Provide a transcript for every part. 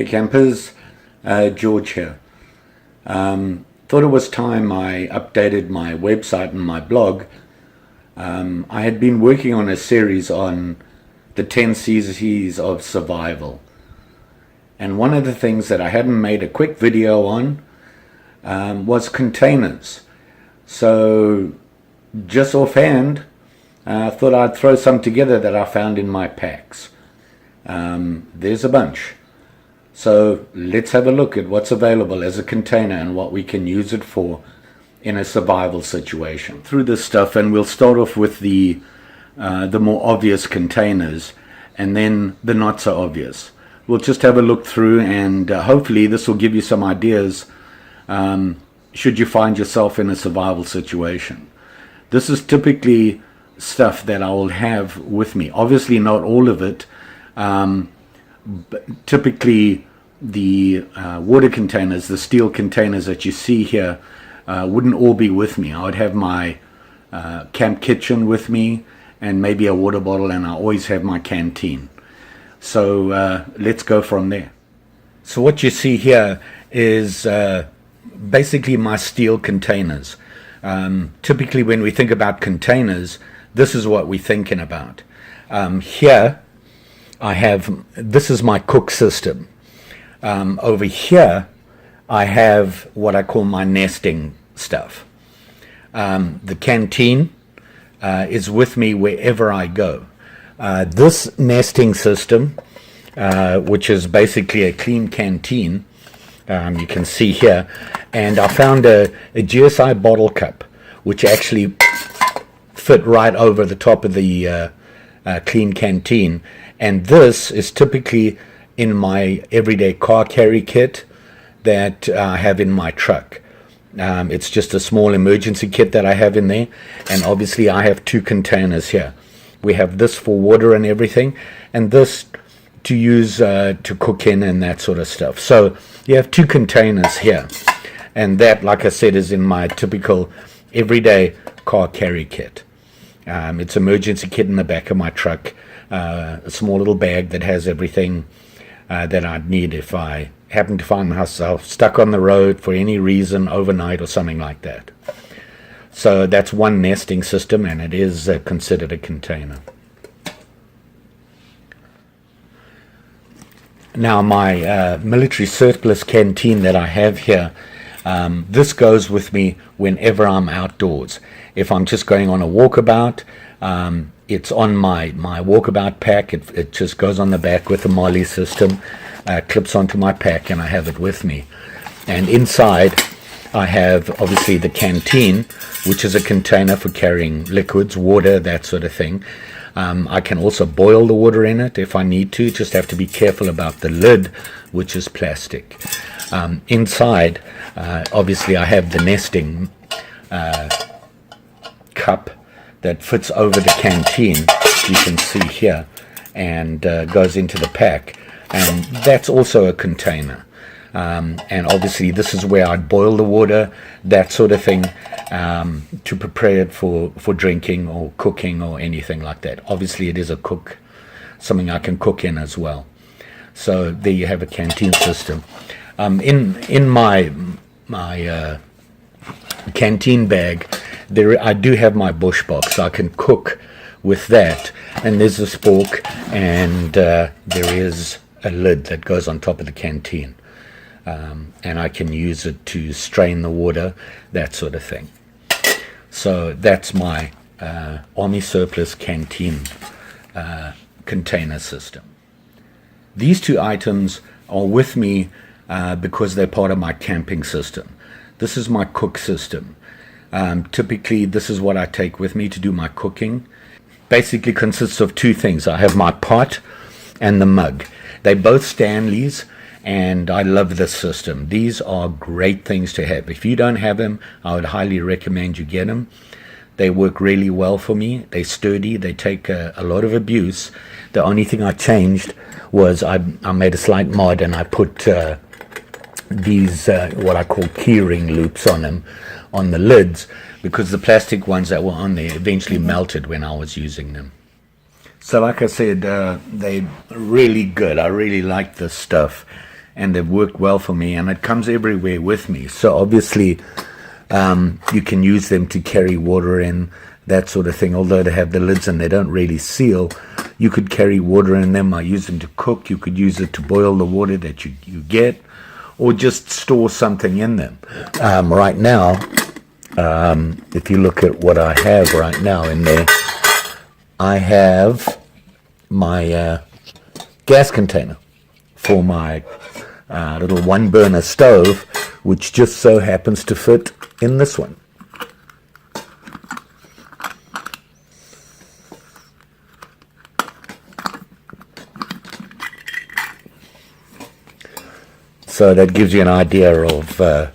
Hey campers, George here. Thought it was time I updated my website and my blog. I had been working on a series on the 10 C's of survival. And one of the things that I hadn't made a quick video on was containers. So just offhand, thought I'd throw some together that I found in my packs. There's a bunch. So let's have a look at what's available as a container and what we can use it for in a survival situation. Through this stuff, and we'll start off with the more obvious containers and then the not so obvious. We'll just have a look through, and hopefully this will give you some ideas should you find yourself in a survival situation. This is typically stuff that I will have with me. Obviously not all of it. But typically the water containers, the steel containers that you see here, wouldn't all be with me. I would have my camp kitchen with me and maybe a water bottle, and I always have my canteen. So let's go from there. So what you see here is basically my steel containers. Typically when we think about containers, this is what we're thinking about. Here I have, this is my cook system. Over here, I have what I call my nesting stuff. The canteen is with me wherever I go. This nesting system, which is basically a clean canteen, you can see here, and I found a GSI bottle cup, which actually fit right over the top of the clean canteen. And this is typically in my everyday car carry kit that I have in my truck. It's just a small emergency kit that I have in there. And obviously I have two containers here. We have this for water and everything, and this to use to cook in and that sort of stuff. So you have two containers here. And that, like I said, is in my typical everyday car carry kit. It's emergency kit in the back of my truck. A small little bag that has everything that I'd need if I happen to find myself stuck on the road for any reason overnight or something like that. So that's one nesting system, and it is considered a container. Now my military surplus canteen that I have here, this goes with me whenever I'm outdoors. If I'm just going on a walkabout, it's on my walkabout pack. It just goes on the back with the Molly system, clips onto my pack, and I have it with me. And inside I have obviously the canteen, which is a container for carrying liquids, water, that sort of thing. I can also boil the water in it if I need to. Just have to be careful about the lid, which is plastic. Inside, obviously I have the nesting cup that fits over the canteen, you can see here, and goes into the pack, and that's also a container. And obviously this is where I'd boil the water, that sort of thing, to prepare it for drinking or cooking or anything like that. Obviously it is a something I can cook in as well. So there you have a canteen system. In my canteen bag, I do have my bush box, so I can cook with that. And there's a spork, and there is a lid that goes on top of the canteen. And I can use it to strain the water, that sort of thing. So that's my Army surplus canteen container system. These two items are with me because they're part of my camping system. This is my cook system. Typically this is what I take with me to do my cooking. Basically consists of two things. I have my pot and the mug. They're both Stanleys, and I love this system. These are great things to have. If you don't have them, I would highly recommend you get them. They work really well for me. They're sturdy. They take a lot of abuse. The only thing I changed was I made a slight mod, and I put these what I call keyring loops on them, on the lids, because the plastic ones that were on there eventually melted when I was using them. So like I said, they're really good. I really like this stuff. and they've worked well for me, and it comes everywhere with me. So obviously you can use them to carry water in, that sort of thing. Although they have the lids and they don't really seal, you could carry water in them. I use them to cook. You could use it to boil the water that you get, or just store something in them. Right now, if you look at what I have right now in there, I have my gas container for my little one burner stove, which just so happens to fit in this one. So that gives you an idea of a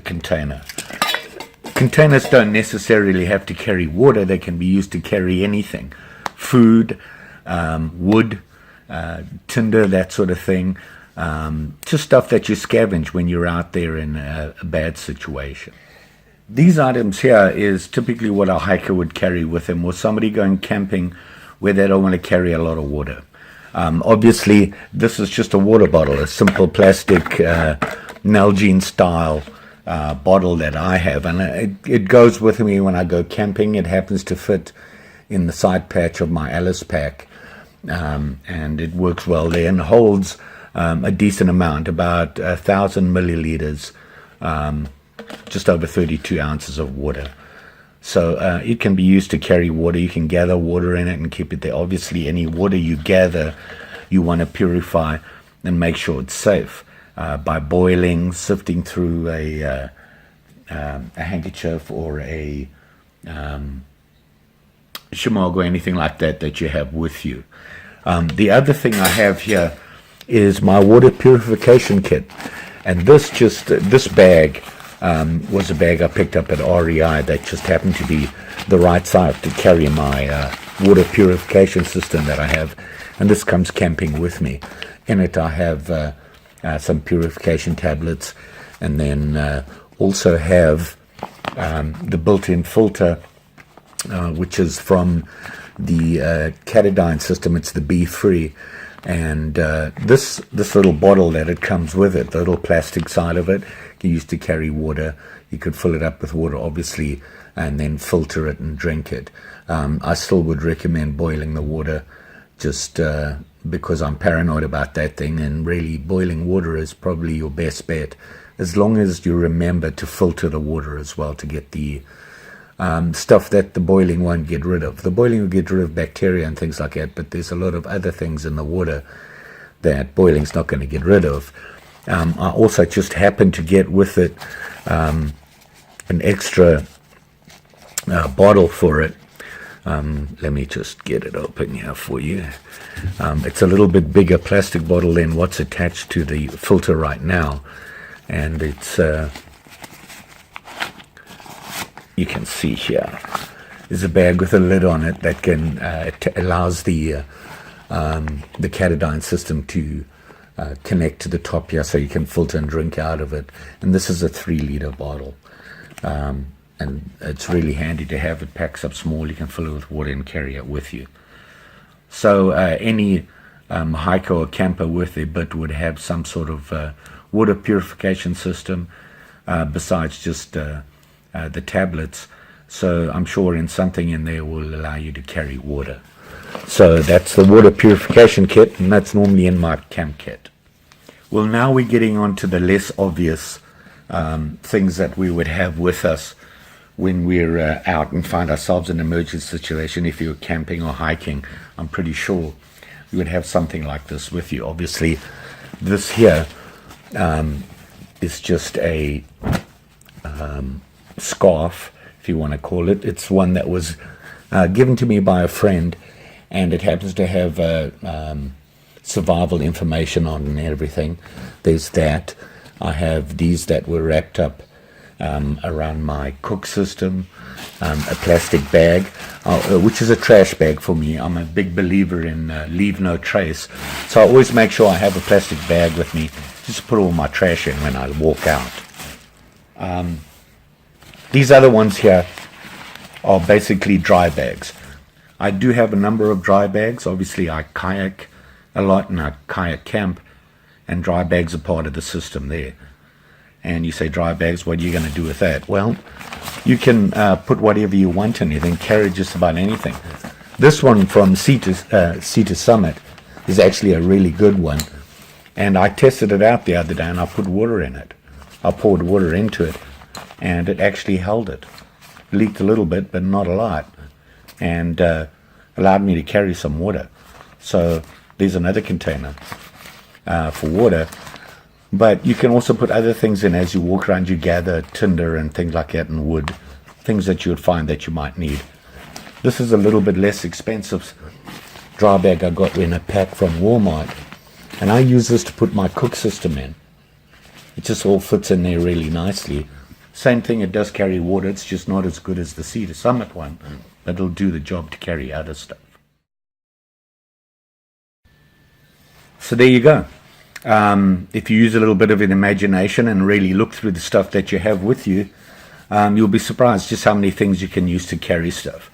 container. Containers don't necessarily have to carry water. They can be used to carry anything. Food, wood, tinder, that sort of thing. Just stuff that you scavenge when you're out there in a bad situation. These items here is typically what a hiker would carry with them, or somebody going camping where they don't want to carry a lot of water. Obviously, this is just a water bottle, a simple plastic Nalgene style bottle that I have, and it goes with me when I go camping. It happens to fit in the side patch of my Alice pack, and it works well there and holds a decent amount, about 1,000 milliliters, just over 32 ounces of water. So it can be used to carry water. You can gather water in it and keep it there. Obviously, any water you gather, you want to purify and make sure it's safe by boiling, sifting through a handkerchief or a shimog or anything like that that you have with you. The other thing I have here is my water purification kit, and this bag was a bag I picked up at REI that just happened to be the right size to carry my water purification system that I have, and this comes camping with me. In it I have some purification tablets, and then also have the built-in filter, which is from the Catadine system. It's the B3, and this little bottle that it comes with it, the little plastic side of it, you used to carry water. You could fill it up with water, obviously, and then filter it and drink it. I still would recommend boiling the water, just because I'm paranoid about that thing, and really boiling water is probably your best bet, as long as you remember to filter the water as well to get the stuff that the boiling won't get rid of. The boiling will get rid of bacteria and things like that, but there's a lot of other things in the water that boiling's not going to get rid of. I also just happened to get with it an extra bottle for it. Let me just get it open here for you. It's a little bit bigger plastic bottle than what's attached to the filter right now, and it's you can see here is a bag with a lid on it that can allows the Catadine system to connect to the top here, so you can filter and drink out of it. And this is a 3-liter bottle, and it's really handy to have. It packs up small. You can fill it with water and carry it with you. So any hiker or camper with their bit would have some sort of water purification system besides just the tablets. So I'm sure something in there will allow you to carry water. So that's the water purification kit, and that's normally in my camp kit. Well, now we're getting on to the less obvious things that we would have with us when we're out and find ourselves in an emergency situation. If you're camping or hiking, I'm pretty sure you would have something like this with you. Obviously, this here is just a scarf, if you want to call it. It's one that was given to me by a friend, and it happens to have survival information on it and everything. There's that. I have these that were wrapped up around my cook system, a plastic bag, which is a trash bag for me. I'm a big believer in leave no trace, so I always make sure I have a plastic bag with me just to put all my trash in when I walk out. These other ones here are basically dry bags. I do have a number of dry bags. Obviously I kayak a lot in our kayak camp, and dry bags are part of the system there. And you say dry bags, what are you going to do with that? Well, you can put whatever you want in it and carry just about anything. This one from Sea to Summit is actually a really good one. And I tested it out the other day, and I put water in it. I poured water into it, and it actually held it. Leaked a little bit, but not a lot. And allowed me to carry some water. So there's another container for water. But you can also put other things in as you walk around. You gather tinder and things like that, and wood, things that you would find that you might need. This is a little bit less expensive dry bag I got in a pack from Walmart, and I use this to put my cook system in. It just all fits in there really nicely. Same thing, it does carry water. It's just not as good as the Sea to Summit one, but it'll do the job to carry other stuff. So there you go. If you use a little bit of an imagination and really look through the stuff that you have with you, you'll be surprised just how many things you can use to carry stuff.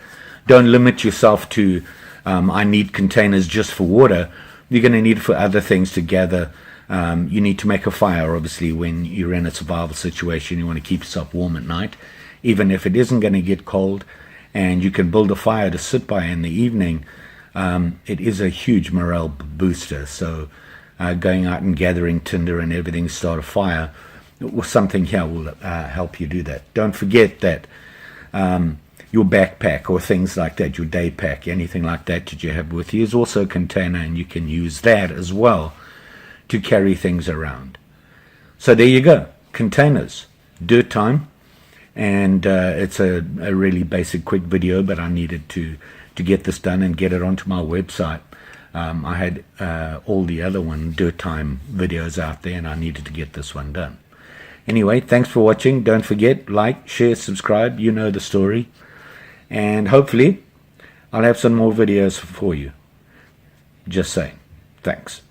Don't limit yourself to, I need containers just for water. You're going to need it for other things to gather. You need to make a fire, obviously, when you're in a survival situation. You want to keep yourself warm at night, even if it isn't going to get cold. And you can build a fire to sit by in the evening. It is a huge morale booster. So going out and gathering tinder and everything, start a fire, or something here will help you do that. Don't forget that your backpack or things like that, your day pack, anything like that you have with you is also a container, and you can use that as well to carry things around. So there you go, containers, dirt time. And it's a really basic quick video, but I needed to get this done and get it onto my website. I had all the other dirt time videos out there, and I needed to get this one done. Anyway, thanks for watching. Don't forget, like, share, subscribe. You know the story. And hopefully I'll have some more videos for you. Just saying. Thanks.